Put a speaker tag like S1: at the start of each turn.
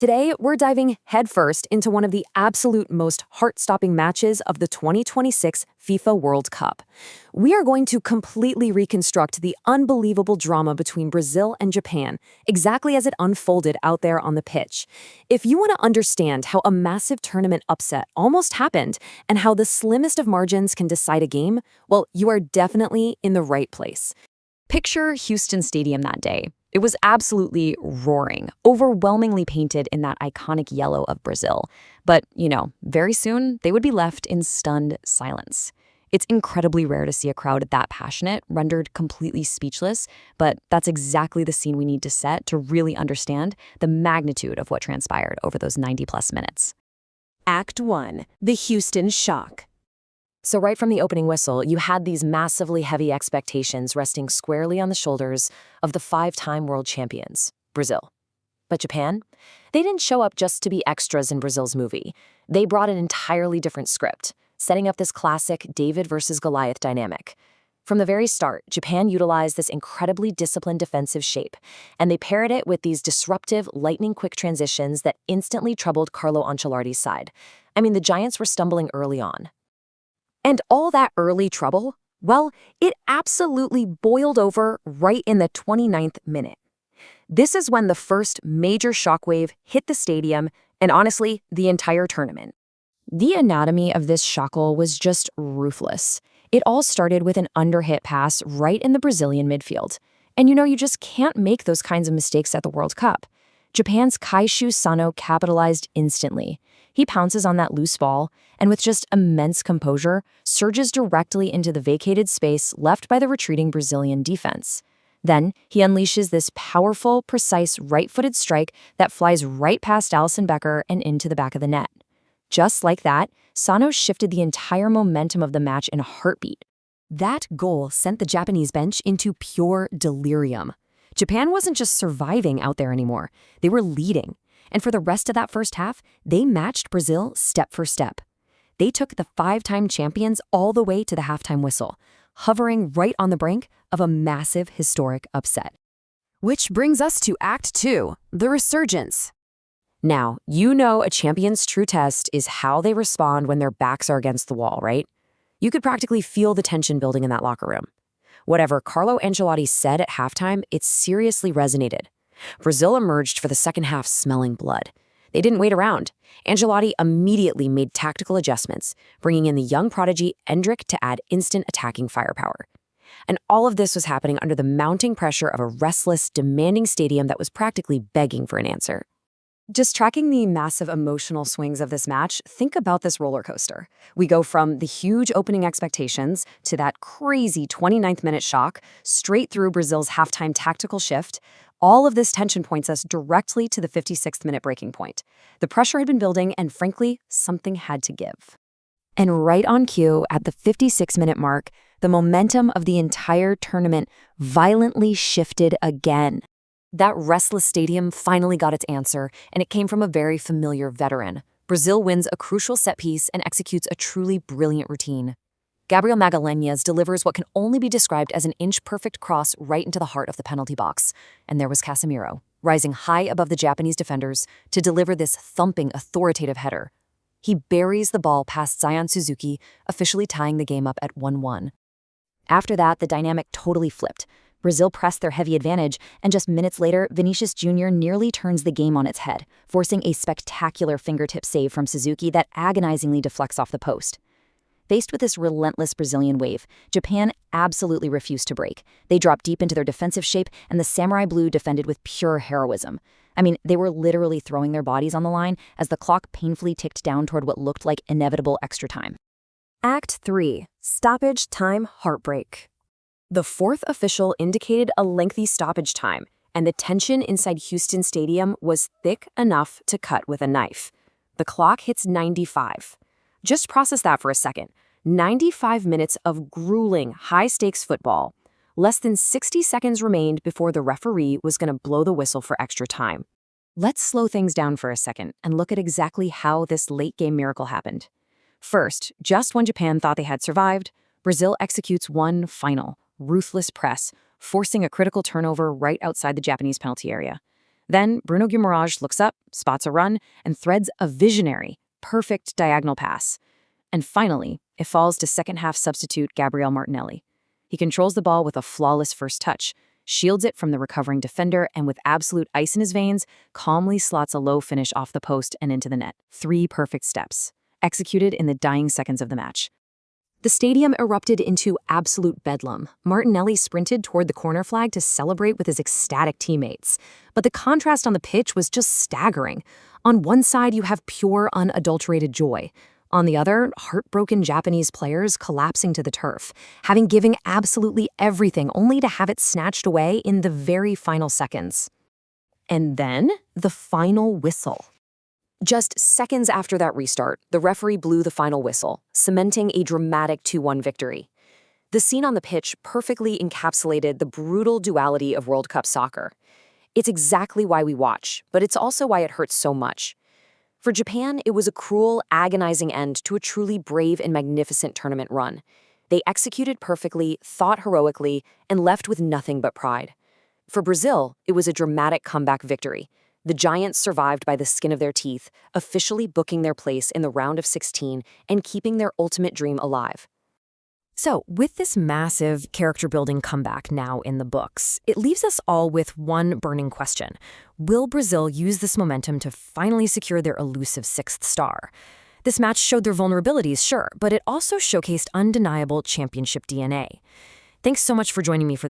S1: Today, we're diving headfirst into one of the absolute most heart-stopping matches of the 2026 FIFA World Cup. We are going to completely reconstruct the unbelievable drama between Brazil and Japan, exactly as it unfolded out there on the pitch. If you want to understand how a massive tournament upset almost happened and how the slimmest of margins can decide a game, well, you are definitely in the right place. Picture Houston Stadium that day. It was absolutely roaring, overwhelmingly painted in that iconic yellow of Brazil. But, very soon they would be left in stunned silence. It's incredibly rare to see a crowd that passionate, rendered completely speechless, but that's exactly the scene we need to set to really understand the magnitude of what transpired over those 90-plus minutes.
S2: Act 1. The Houston Shock.
S1: So right from the opening whistle, you had these massively heavy expectations resting squarely on the shoulders of the five-time world champions, Brazil. But Japan? They didn't show up just to be extras in Brazil's movie. They brought an entirely different script, setting up this classic David versus Goliath dynamic. From the very start, Japan utilized this incredibly disciplined defensive shape, and they paired it with these disruptive, lightning-quick transitions that instantly troubled Carlo Ancelotti's side. I mean, the Giants were stumbling early on. And all that early trouble, well, it absolutely boiled over right in the 29th minute. This is when the first major shockwave hit the stadium and honestly, the entire tournament. The anatomy of this shockle was just ruthless. It all started with an underhit pass right in the Brazilian midfield. And you just can't make those kinds of mistakes at the World Cup. Japan's Kaishu Sano capitalized instantly. He pounces on that loose ball, and with just immense composure, surges directly into the vacated space left by the retreating Brazilian defense. Then, he unleashes this powerful, precise right-footed strike that flies right past Alisson Becker and into the back of the net. Just like that, Sano shifted the entire momentum of the match in a heartbeat. That goal sent the Japanese bench into pure delirium. Japan wasn't just surviving out there anymore, they were leading. And for the rest of that first half, they matched Brazil step for step. They took the five-time champions all the way to the halftime whistle, hovering right on the brink of a massive historic upset. Which brings us to Act 2, the Resurgence. Now, a champion's true test is how they respond when their backs are against the wall, right? You could practically feel the tension building in that locker room. Whatever Carlo Ancelotti said at halftime, it seriously resonated. Brazil emerged for the second half smelling blood. They didn't wait around. Ancelotti immediately made tactical adjustments, bringing in the young prodigy Endrick to add instant attacking firepower. And all of this was happening under the mounting pressure of a restless, demanding stadium that was practically begging for an answer. Just tracking the massive emotional swings of this match, think about this roller coaster. We go from the huge opening expectations to that crazy 29th minute shock, straight through Brazil's halftime tactical shift. All of this tension points us directly to the 56th minute breaking point. The pressure had been building, and frankly, something had to give. And right on cue, at the 56-minute mark, the momentum of the entire tournament violently shifted again. That restless stadium finally got its answer, and it came from a very familiar veteran. Brazil wins a crucial set piece and executes a truly brilliant routine. Gabriel Martinelli delivers what can only be described as an inch-perfect cross right into the heart of the penalty box. And there was Casemiro, rising high above the Japanese defenders to deliver this thumping, authoritative header. He buries the ball past Suzuki, officially tying the game up at 1-1. After that, the dynamic totally flipped. Brazil pressed their heavy advantage, and just minutes later, Vinícius Júnior nearly turns the game on its head, forcing a spectacular fingertip save from Suzuki that agonizingly deflects off the post. Faced with this relentless Brazilian wave, Japan absolutely refused to break. They dropped deep into their defensive shape, and the Samurai Blue defended with pure heroism. I mean, they were literally throwing their bodies on the line as the clock painfully ticked down toward what looked like inevitable extra time. Act 3. Stoppage Time Heartbreak. The fourth official indicated a lengthy stoppage time, and the tension inside Houston Stadium was thick enough to cut with a knife. The clock hits 95. Just process that for a second. 95 minutes of grueling, high-stakes football. Less than 60 seconds remained before the referee was going to blow the whistle for extra time. Let's slow things down for a second and look at exactly how this late-game miracle happened. First, just when Japan thought they had survived, Brazil executes one final, ruthless press, forcing a critical turnover right outside the Japanese penalty area. Then Bruno Guimaraes looks up, spots a run, and threads a visionary, perfect diagonal pass. And finally, it falls to second-half substitute Gabriel Martinelli. He controls the ball with a flawless first touch, shields it from the recovering defender, and with absolute ice in his veins, calmly slots a low finish off the post and into the net. 3 perfect steps, executed in the dying seconds of the match. The stadium erupted into absolute bedlam. Martinelli sprinted toward the corner flag to celebrate with his ecstatic teammates. But the contrast on the pitch was just staggering. On one side, you have pure, unadulterated joy. On the other, heartbroken Japanese players collapsing to the turf, having given absolutely everything only to have it snatched away in the very final seconds. And then, the final whistle. Just seconds after that restart, the referee blew the final whistle, cementing a dramatic 2-1 victory. The scene on the pitch perfectly encapsulated the brutal duality of World Cup soccer. It's exactly why we watch, but it's also why it hurts so much. For Japan, it was a cruel, agonizing end to a truly brave and magnificent tournament run. They executed perfectly, thought heroically, and left with nothing but pride. For Brazil, it was a dramatic comeback victory. The Giants survived by the skin of their teeth, officially booking their place in the round of 16 and keeping their ultimate dream alive. So, with this massive character-building comeback now in the books, it leaves us all with one burning question. Will Brazil use this momentum to finally secure their elusive 6th star? This match showed their vulnerabilities, sure, but it also showcased undeniable championship DNA. Thanks so much for joining me for